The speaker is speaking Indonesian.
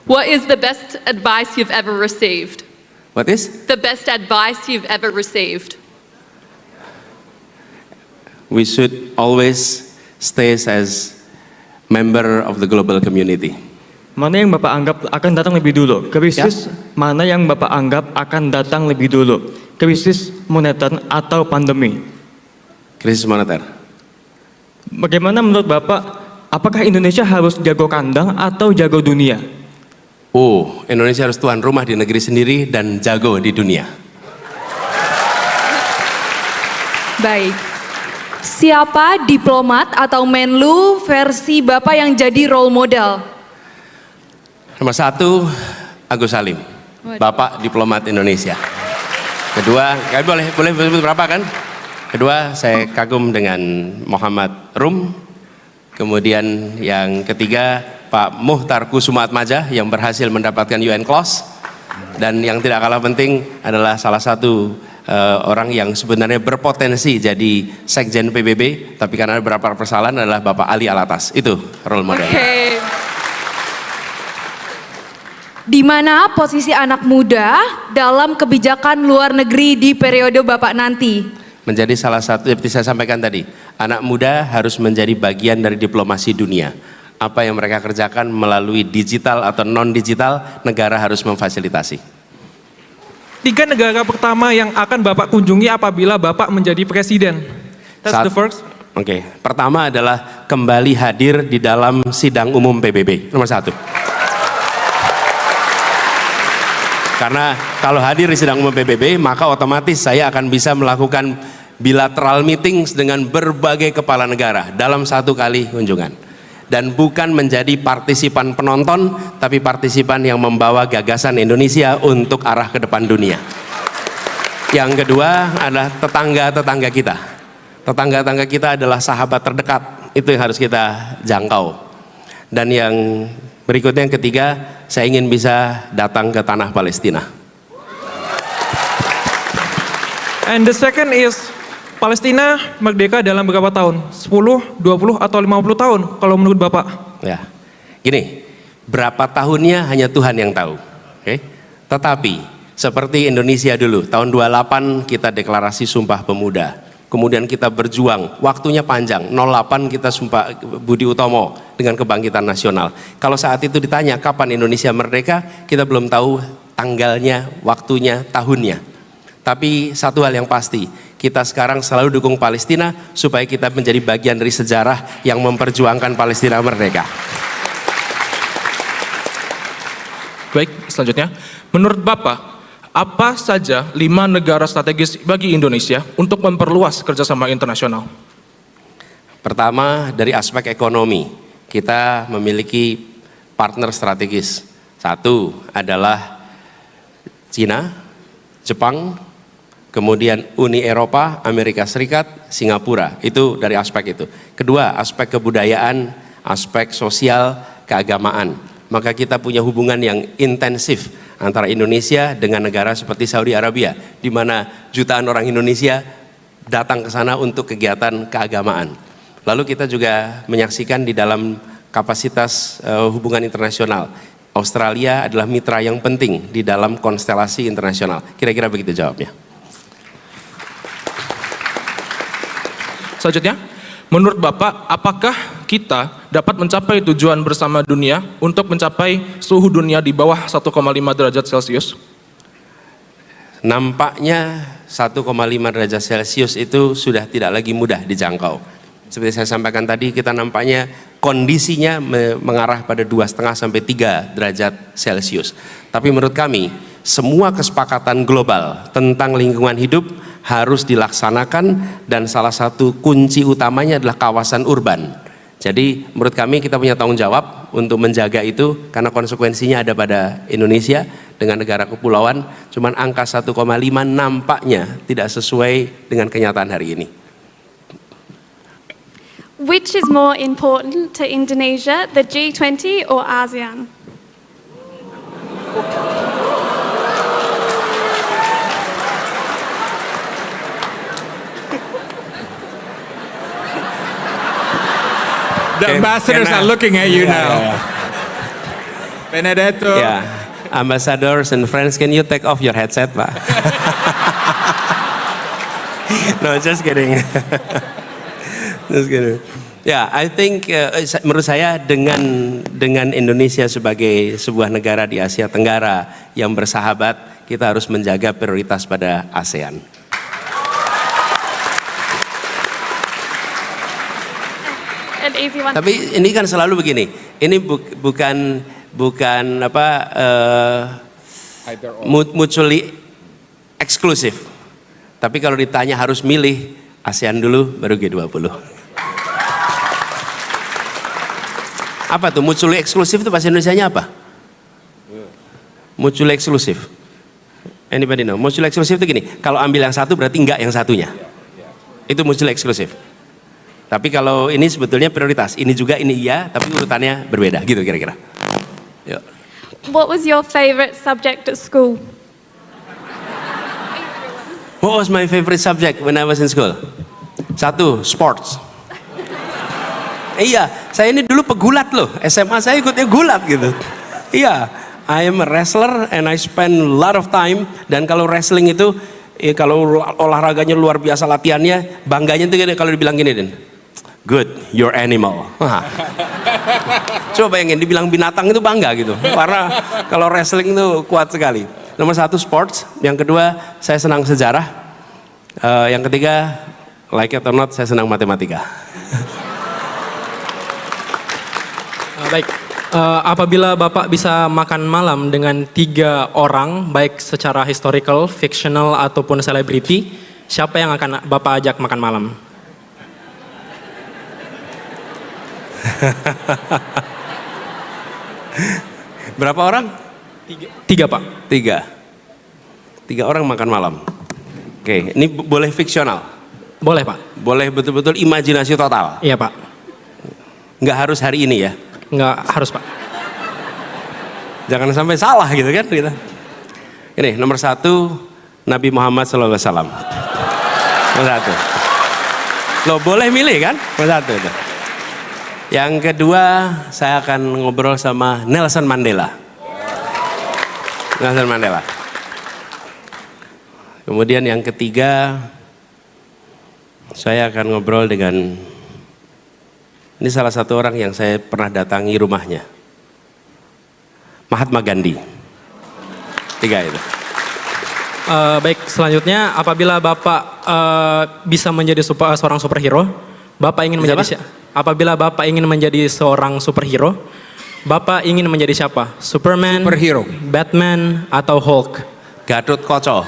What is the best advice you've ever received? What is? The best advice you've ever received. We should always stay as member of the global community. Mana yang Bapak anggap akan datang lebih dulu? Krisis mana yang Bapak anggap akan datang lebih dulu? Krisis moneter atau pandemi? Krisis moneter. Bagaimana menurut Bapak, apakah Indonesia harus jago kandang atau jago dunia? Oh, Indonesia harus tuan rumah di negeri sendiri dan jago di dunia. Baik. Siapa diplomat atau Menlu versi Bapak yang jadi role model? Nomor 1, Agus Salim, Bapak diplomat Indonesia. Kedua, boleh sebut berapa kan? Kedua, saya kagum dengan Muhammad Rum. Kemudian yang ketiga, Pak Muhtar Kusumaatmadja yang berhasil mendapatkan UN Clause. Dan yang tidak kalah penting adalah salah satu orang yang sebenarnya berpotensi jadi Sekjen PBB, tapi karena ada beberapa persoalan adalah Bapak Ali Alatas. Itu role model. Oke. Di mana posisi anak muda dalam kebijakan luar negeri di periode Bapak nanti? Menjadi salah satu, seperti saya sampaikan tadi, anak muda harus menjadi bagian dari diplomasi dunia. Apa yang mereka kerjakan melalui digital atau non-digital, negara harus memfasilitasi. 3 negara pertama yang akan Bapak kunjungi apabila Bapak menjadi presiden. That's the first. Oke. Pertama adalah kembali hadir di dalam sidang umum PBB, nomor 1. Karena kalau hadir di sidang umum PBB, maka otomatis saya akan bisa melakukan bilateral meetings dengan berbagai kepala negara dalam 1 kali kunjungan. Dan bukan menjadi partisipan penonton, tapi partisipan yang membawa gagasan Indonesia untuk arah ke depan dunia. Yang kedua adalah tetangga-tetangga kita. Tetangga-tetangga kita adalah sahabat terdekat, itu yang harus kita jangkau. Dan yang berikutnya, yang ketiga, saya ingin bisa datang ke tanah Palestina. And the second is, Palestina merdeka dalam berapa tahun? 10, 20, atau 50 tahun kalau menurut Bapak? Ya, gini, berapa tahunnya hanya Tuhan yang tahu. Oke? Tetapi, seperti Indonesia dulu, tahun 28 kita deklarasi Sumpah Pemuda. Kemudian kita berjuang, waktunya panjang, 08 kita Sumpah Budi Utomo dengan Kebangkitan Nasional. Kalau saat itu ditanya kapan Indonesia merdeka, kita belum tahu tanggalnya, waktunya, tahunnya. Tapi satu hal yang pasti, kita sekarang selalu dukung Palestina supaya kita menjadi bagian dari sejarah yang memperjuangkan Palestina merdeka. Baik, selanjutnya, menurut Bapak, apa saja 5 negara strategis bagi Indonesia untuk memperluas kerjasama internasional? Pertama, dari aspek ekonomi, kita memiliki partner strategis. 1 adalah Cina, Jepang, kemudian Uni Eropa, Amerika Serikat, Singapura. Itu dari aspek itu. Kedua, aspek kebudayaan, aspek sosial, keagamaan. Maka kita punya hubungan yang intensif antara Indonesia dengan negara seperti Saudi Arabia, di mana jutaan orang Indonesia datang ke sana untuk kegiatan keagamaan. Lalu kita juga menyaksikan di dalam kapasitas hubungan internasional, Australia adalah mitra yang penting di dalam konstelasi internasional. Kira-kira begitu jawabnya. Selanjutnya, menurut Bapak, apakah kita dapat mencapai tujuan bersama dunia untuk mencapai suhu dunia di bawah 1,5 derajat Celcius? Nampaknya 1,5 derajat Celcius itu sudah tidak lagi mudah dijangkau. Seperti saya sampaikan tadi, kita nampaknya kondisinya mengarah pada 2,5 sampai 3 derajat Celcius. Tapi menurut kami, semua kesepakatan global tentang lingkungan hidup harus dilaksanakan, dan salah satu kunci utamanya adalah kawasan urban. Jadi menurut kami kita punya tanggung jawab untuk menjaga itu, karena konsekuensinya ada pada Indonesia dengan negara kepulauan. Cuman angka 1,5 nampaknya tidak sesuai dengan kenyataan hari ini. Which is more important to Indonesia, the G20 or ASEAN? The ambassadors are looking at you now. Benedetto. Ya, ambassadors and friends, can you take off your headset, Pak? No, just kidding. Just kidding. Ya, I think menurut saya dengan Indonesia sebagai sebuah negara di Asia Tenggara yang bersahabat, kita harus menjaga prioritas pada ASEAN. An easy one. Tapi ini kan selalu begini. Ini bukan apa mutually eksklusif. Tapi kalau ditanya harus milih, ASEAN dulu baru G20. Apa tuh mutually eksklusif itu bahasa Indonesianya apa? Mutually eksklusif. Anybody know? Mutually eksklusif itu gini, kalau ambil yang satu berarti enggak yang satunya. Itu mutually eksklusif. Tapi kalau ini sebetulnya prioritas, ini juga, ini iya, tapi urutannya berbeda, gitu kira-kira. Yuk. What was your favorite subject at school? What was my favorite subject when I was in school? Satu, sports. Iya, saya ini dulu pegulat loh, SMA saya ikutnya gulat gitu. Iya, I am a wrestler and I spend a lot of time, dan kalau wrestling itu, kalau olahraganya luar biasa latihannya, bangganya itu kalau dibilang gini, Den. Good, you're animal. Coba bayangin, dibilang binatang itu bangga gitu. Karena kalau wrestling itu kuat sekali. Nomor satu sports, yang kedua saya senang sejarah, yang ketiga like it or not saya senang matematika. Baik, apabila Bapak bisa makan malam dengan 3 orang, baik secara historical, fictional ataupun selebriti, siapa yang akan Bapak ajak makan malam? Berapa orang? 3 Pak. 3 orang makan malam. Oke, ini boleh fiksional? Boleh Pak. Boleh betul-betul imajinasi total? Iya Pak. Nggak harus hari ini ya? Nggak harus Pak. Jangan sampai salah gitu kan kita. Ini nomor 1 Nabi Muhammad SAW. Nomor 1. Lo boleh milih kan? Nomor 1 itu. Yang kedua saya akan ngobrol sama Nelson Mandela. Nelson Mandela. Kemudian yang ketiga saya akan ngobrol dengan, ini salah satu orang yang saya pernah datangi rumahnya, Mahatma Gandhi. 3 itu. Baik, selanjutnya apabila Bapak bisa menjadi seorang superhero, Bapak ingin menjadi apabila Bapak ingin menjadi seorang superhero, Bapak ingin menjadi siapa? Superman, Superhero. Batman, atau Hulk? Gatot Koco.